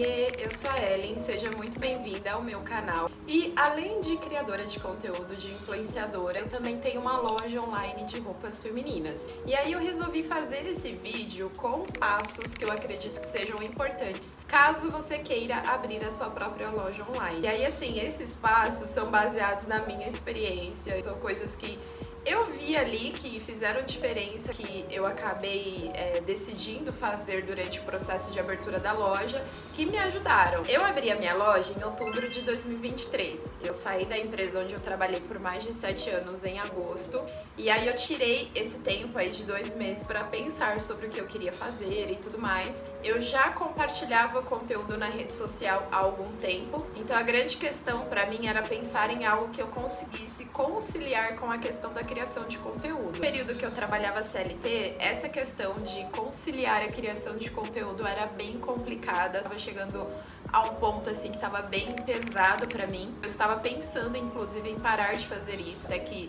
Oiê, eu sou a Ellen, seja muito bem-vinda ao meu canal. E além de criadora de conteúdo, de influenciadora, eu também tenho uma loja online de roupas femininas. E aí eu resolvi fazer esse vídeo com passos que eu acredito que sejam importantes, caso você queira abrir a sua própria loja online. E aí assim, esses passos são baseados na minha experiência, são coisas que eu vi ali que fizeram diferença, que eu acabei decidindo fazer durante o processo de abertura da loja, que me ajudaram. Eu abri a minha loja em outubro de 2023. Eu saí da empresa onde eu trabalhei por mais de 7 anos em agosto, e aí eu tirei esse tempo aí de 2 meses para pensar sobre o que eu queria fazer e tudo mais. Eu já compartilhava conteúdo na rede social há algum tempo, então a grande questão para mim era pensar em algo que eu conseguisse conciliar com a questão da criação de conteúdo. No período que eu trabalhava CLT, essa questão de conciliar a criação de conteúdo era bem complicada. Tava chegando a um ponto assim que tava bem pesado pra mim. Eu estava pensando inclusive em parar de fazer isso, até que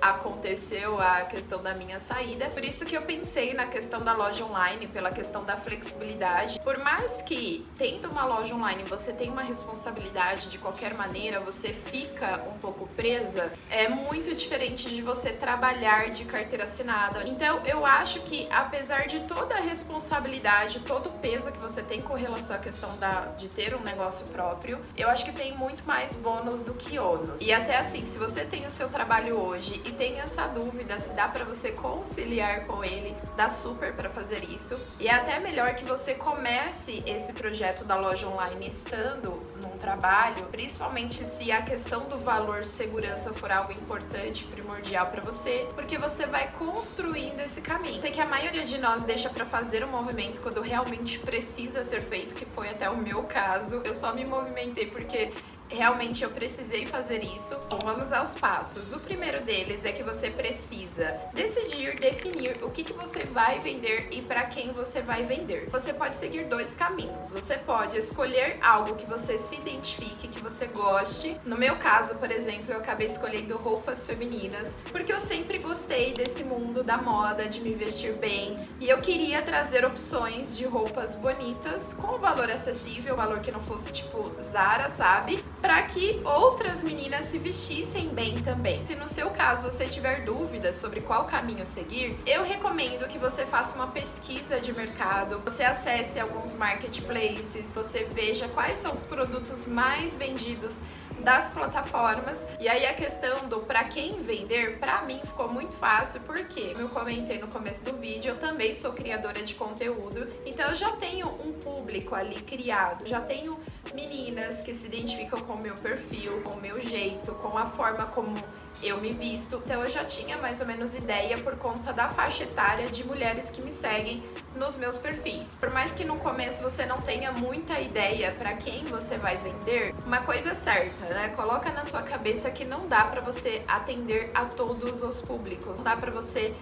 aconteceu a questão da minha saída. Por isso que eu pensei na questão da loja online, pela questão da flexibilidade. Por mais que tendo uma loja online você tem uma responsabilidade de qualquer maneira, você fica um pouco presa, é muito diferente de você trabalhar de carteira assinada. Então eu acho que apesar de toda a responsabilidade, todo o peso que você tem com relação à questão de ter um negócio próprio, eu acho que tem muito mais bônus do que ônus. E até assim, se você tem o seu trabalho hoje e tem essa dúvida se dá pra você conciliar com ele, dá super pra fazer isso. E é até melhor que você comece esse projeto da loja online estando num trabalho, principalmente se a questão do valor segurança for algo importante, primordial pra você, porque você vai construindo esse caminho. Sei que a maioria de nós deixa pra fazer o movimento quando realmente precisa ser feito, que foi até o meu caso. Eu só me movimentei porque realmente eu precisei fazer isso. Bom, vamos aos passos. O primeiro deles é que você precisa decidir, definir o que você vai vender e para quem você vai vender. Você pode seguir 2 caminhos. Você pode escolher algo que você se identifique, que você goste. No meu caso, por exemplo, eu acabei escolhendo roupas femininas, porque eu sempre gostei desse mundo da moda, de me vestir bem, e eu queria trazer opções de roupas bonitas, com valor acessível, valor que não fosse tipo Zara, sabe? Para que outras meninas se vestissem bem também. Se no seu caso você tiver dúvidas sobre qual caminho seguir, eu recomendo que você faça uma pesquisa de mercado, você acesse alguns marketplaces, você veja quais são os produtos mais vendidos das plataformas. E aí a questão do para quem vender, pra mim ficou muito fácil, porque como eu comentei no começo do vídeo, eu também sou criadora de conteúdo, então eu já tenho um público ali criado, já tenho meninas que se identificam com o meu perfil, com o meu jeito, com a forma como eu me visto. Então eu já tinha mais ou menos ideia por conta da faixa etária de mulheres que me seguem nos meus perfis. Por mais que no começo você não tenha muita ideia para quem você vai vender, uma coisa é certa, né? Coloca na sua cabeça que não dá para você atender a todos os públicos, não dá para você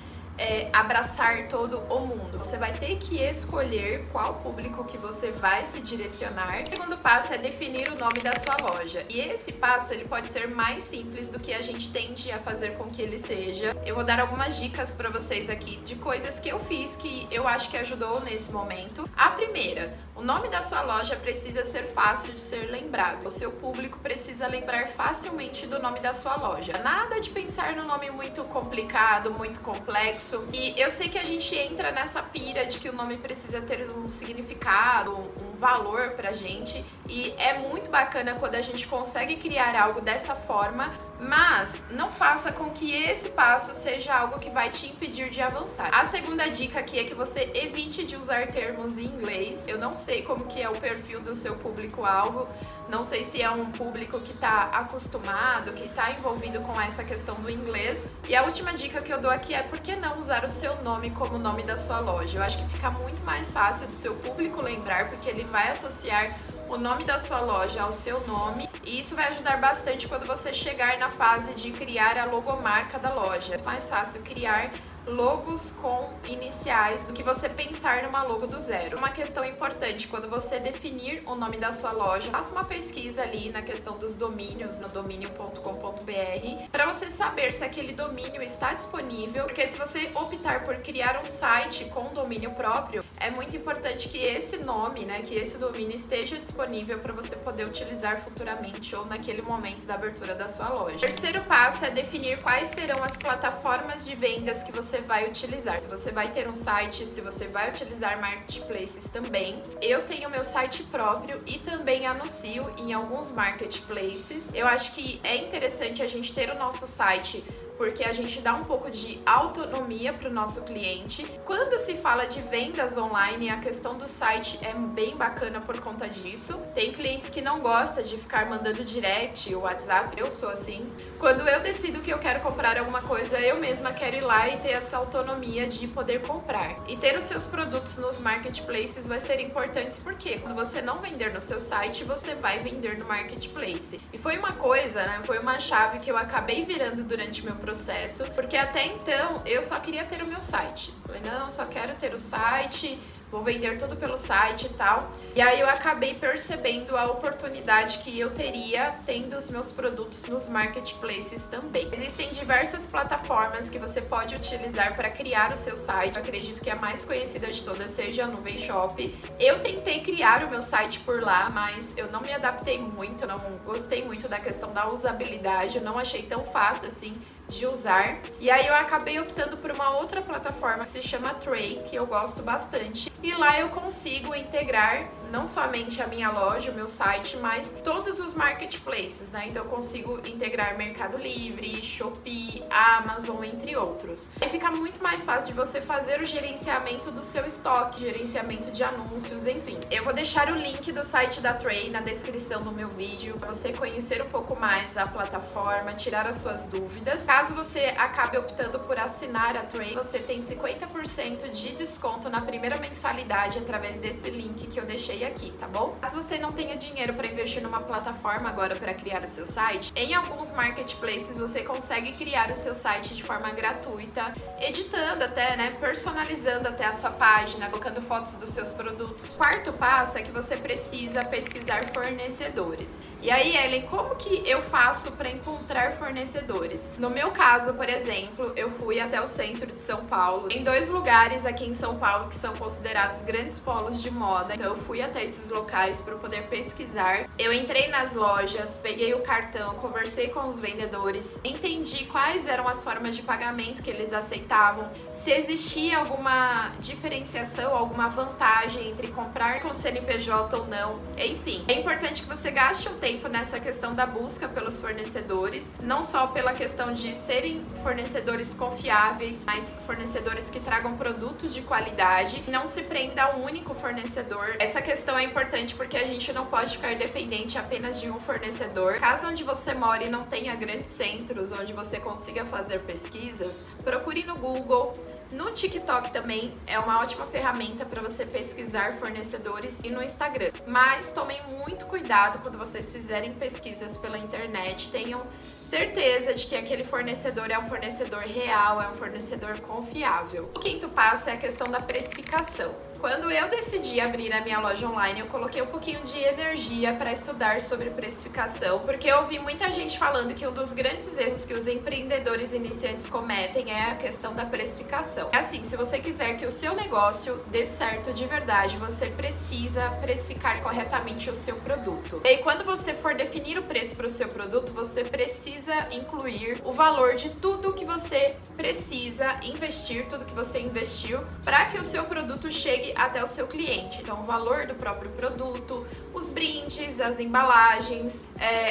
abraçar todo o mundo. Você vai ter que escolher qual público que você vai se direcionar. O segundo passo é definir o nome da sua loja. E esse passo ele pode ser mais simples do que a gente tende a fazer com que ele seja. Eu vou dar algumas dicas para vocês aqui de coisas que eu fiz que eu acho que ajudou nesse momento. A primeira, o nome da sua loja precisa ser fácil de ser lembrado. O seu público precisa lembrar facilmente do nome da sua loja. Nada de pensar no nome muito complicado, muito complexo. E eu sei que a gente entra nessa pira de que o nome precisa ter um significado, um valor pra gente, e é muito bacana quando a gente consegue criar algo dessa forma, mas não faça com que esse passo seja algo que vai te impedir de avançar. A segunda dica aqui é que você evite de usar termos em inglês. Eu não sei como que é o perfil do seu público-alvo, não sei se é um público que tá acostumado, que tá envolvido com essa questão do inglês. E a última dica que eu dou aqui é por que não usar o seu nome como nome da sua loja. Eu acho que fica muito mais fácil do seu público lembrar, porque ele vai associar o nome da sua loja ao seu nome, e isso vai ajudar bastante quando você chegar na fase de criar a logomarca da loja. É mais fácil criar logos com iniciais do que você pensar numa logo do zero. Uma questão importante, quando você definir o nome da sua loja, faça uma pesquisa ali na questão dos domínios, no domínio.com.br, para você saber se aquele domínio está disponível, porque se você optar por criar um site com domínio próprio, é muito importante que esse nome, né, que esse domínio esteja disponível para você poder utilizar futuramente ou naquele momento da abertura da sua loja. O terceiro passo é definir quais serão as plataformas de vendas que você vai utilizar. Se você vai ter um site, se você vai utilizar marketplaces também. Eu tenho meu site próprio e também anuncio em alguns marketplaces. Eu acho que é interessante a gente ter o nosso site, porque a gente dá um pouco de autonomia para o nosso cliente. Quando se fala de vendas online, a questão do site é bem bacana por conta disso. Tem clientes que não gostam de ficar mandando direct, o WhatsApp, eu sou assim. Quando eu decido que eu quero comprar alguma coisa, eu mesma quero ir lá e ter essa autonomia de poder comprar. E ter os seus produtos nos marketplaces vai ser importante porque quando você não vender no seu site, você vai vender no marketplace. E foi uma coisa, né? Foi uma chave que eu acabei virando durante meu processo, porque até então eu só queria ter o meu site. Falei, não, só quero ter o site, vou vender tudo pelo site e tal. E aí eu acabei percebendo a oportunidade que eu teria tendo os meus produtos nos marketplaces também. Existem diversas plataformas que você pode utilizar para criar o seu site. Eu acredito que a mais conhecida de todas seja a Nuvem Shop. Eu tentei criar o meu site por lá, mas eu não me adaptei muito, não gostei muito da questão da usabilidade, eu não achei tão fácil assim de usar. E aí eu acabei optando por uma outra plataforma que se chama Tray, que eu gosto bastante. E lá eu consigo integrar não somente a minha loja, o meu site, mas todos os marketplaces, né? Então eu consigo integrar Mercado Livre, Shopee, Amazon, entre outros. E fica muito mais fácil de você fazer o gerenciamento do seu estoque, gerenciamento de anúncios, enfim. Eu vou deixar o link do site da Tray na descrição do meu vídeo, para você conhecer um pouco mais a plataforma, tirar as suas dúvidas. Caso você acabe optando por assinar a Tray, você tem 50% de desconto na primeira mensalidade através desse link que eu deixei aqui, tá bom? Caso você não tenha dinheiro para investir numa plataforma agora para criar o seu site, em alguns marketplaces você consegue criar o seu site de forma gratuita, editando até, né, personalizando até a sua página, colocando fotos dos seus produtos. O quarto passo é que você precisa pesquisar fornecedores. E aí, Ellen, como que eu faço para encontrar fornecedores? No meu caso, por exemplo, eu fui até o centro de São Paulo, em 2 lugares aqui em São Paulo que são considerados grandes polos de moda. Então eu fui até esses locais para poder pesquisar. Eu entrei nas lojas, peguei o cartão, conversei com os vendedores, entendi quais eram as formas de pagamento que eles aceitavam, se existia alguma diferenciação, alguma vantagem entre comprar com CNPJ ou não. Enfim, é importante que você gaste um tempo nessa questão da busca pelos fornecedores, não só pela questão de serem fornecedores confiáveis, mas fornecedores que tragam produtos de qualidade e não se prenda a um único fornecedor. Essa questão é importante porque a gente não pode ficar dependente apenas de um fornecedor. Caso onde você mora e não tenha grandes centros onde você consiga fazer pesquisas, procure no Google. No TikTok também é uma ótima ferramenta para você pesquisar fornecedores e no Instagram. Mas tomem muito cuidado quando vocês fizerem pesquisas pela internet. Tenham certeza de que aquele fornecedor é um fornecedor real, é um fornecedor confiável. O quinto passo é a questão da precificação. Quando eu decidi abrir a minha loja online, eu coloquei um pouquinho de energia para estudar sobre precificação, porque eu ouvi muita gente falando que um dos grandes erros que os empreendedores iniciantes cometem é a questão da precificação. É assim, se você quiser que o seu negócio dê certo de verdade, você precisa precificar corretamente o seu produto. E quando você for definir o preço para o seu produto, você precisa incluir o valor de tudo que você precisa investir, tudo que você investiu, para que o seu produto chegue até o seu cliente. Então, o valor do próprio produto, os brindes, as embalagens,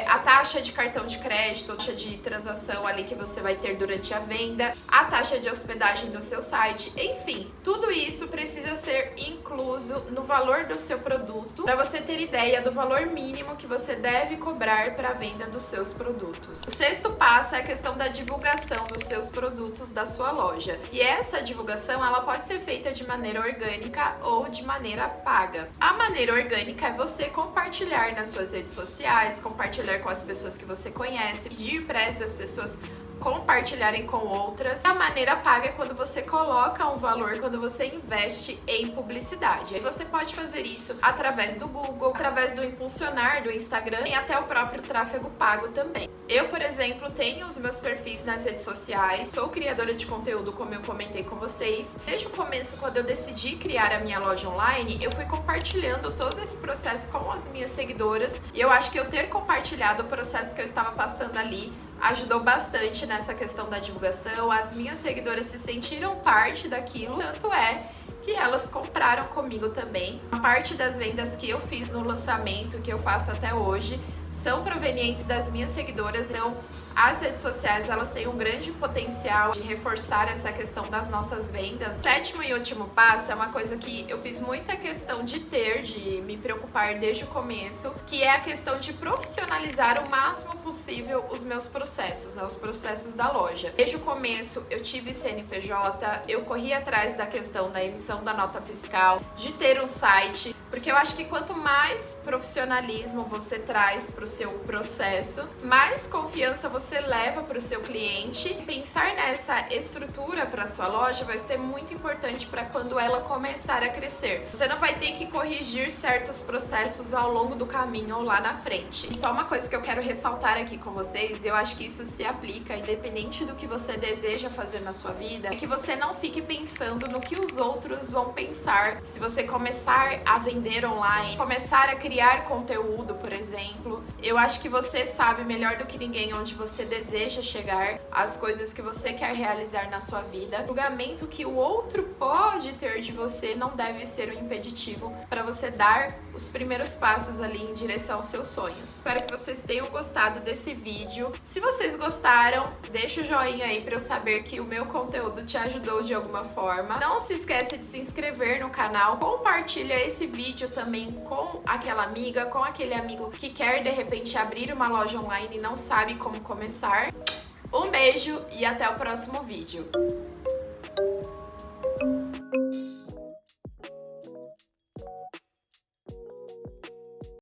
a taxa de cartão de crédito, a taxa de transação ali que você vai ter durante a venda, a taxa de hospedagem do seu site, enfim, tudo isso precisa ser incluso no valor do seu produto para você ter ideia do valor mínimo que você deve cobrar para a venda dos seus produtos. O sexto passo é a questão da divulgação dos seus produtos da sua loja. E essa divulgação, ela pode ser feita de maneira orgânica ou de maneira paga. A maneira orgânica é você compartilhar nas suas redes sociais, compartilhar com as pessoas que você conhece, pedir para essas pessoas compartilharem com outras. A maneira paga é quando você coloca um valor, quando você investe em publicidade. Aí você pode fazer isso através do Google, através do impulsionar do Instagram e até o próprio tráfego pago também. Eu, por exemplo, tenho os meus perfis nas redes sociais, sou criadora de conteúdo, como eu comentei com vocês. Desde o começo, quando eu decidi criar a minha loja online, eu fui compartilhando todo esse processo com as minhas seguidoras e eu acho que eu ter compartilhado o processo que eu estava passando ali ajudou bastante nessa questão da divulgação. As minhas seguidoras se sentiram parte daquilo, tanto é que elas compraram comigo também. A parte das vendas que eu fiz no lançamento, que eu faço até hoje, são provenientes das minhas seguidoras. Então, as redes sociais, elas têm um grande potencial de reforçar essa questão das nossas vendas. Sétimo e último passo é uma coisa que eu fiz muita questão de me preocupar desde o começo, que é a questão de profissionalizar o máximo possível os meus processos, os processos da loja. Desde o começo, eu tive CNPJ, eu corri atrás da questão da emissão da nota fiscal, de ter um site, porque eu acho que quanto mais profissionalismo você traz para o seu processo, mais confiança você leva para o seu cliente. Pensar nessa estrutura para sua loja vai ser muito importante para quando ela começar a crescer. Você não vai ter que corrigir certos processos ao longo do caminho ou lá na frente. Só uma coisa que eu quero ressaltar aqui com vocês, e eu acho que isso se aplica independente do que você deseja fazer na sua vida, é que você não fique pensando no que os outros vão pensar se você começar a vender online, começar a criar conteúdo, por exemplo. Eu acho que você sabe melhor do que ninguém onde você deseja chegar, as coisas que você quer realizar na sua vida. O julgamento que o outro pode ter de você não deve ser um impeditivo para você dar os primeiros passos ali em direção aos seus sonhos. Espero que vocês tenham gostado desse vídeo. Se vocês gostaram, deixa o joinha aí para eu saber que o meu conteúdo te ajudou de alguma forma. Não se esqueça de se inscrever no canal, compartilha esse vídeo também com aquela amiga, com aquele amigo que quer de repente abrir uma loja online e não sabe como começar. Um beijo e até o próximo vídeo.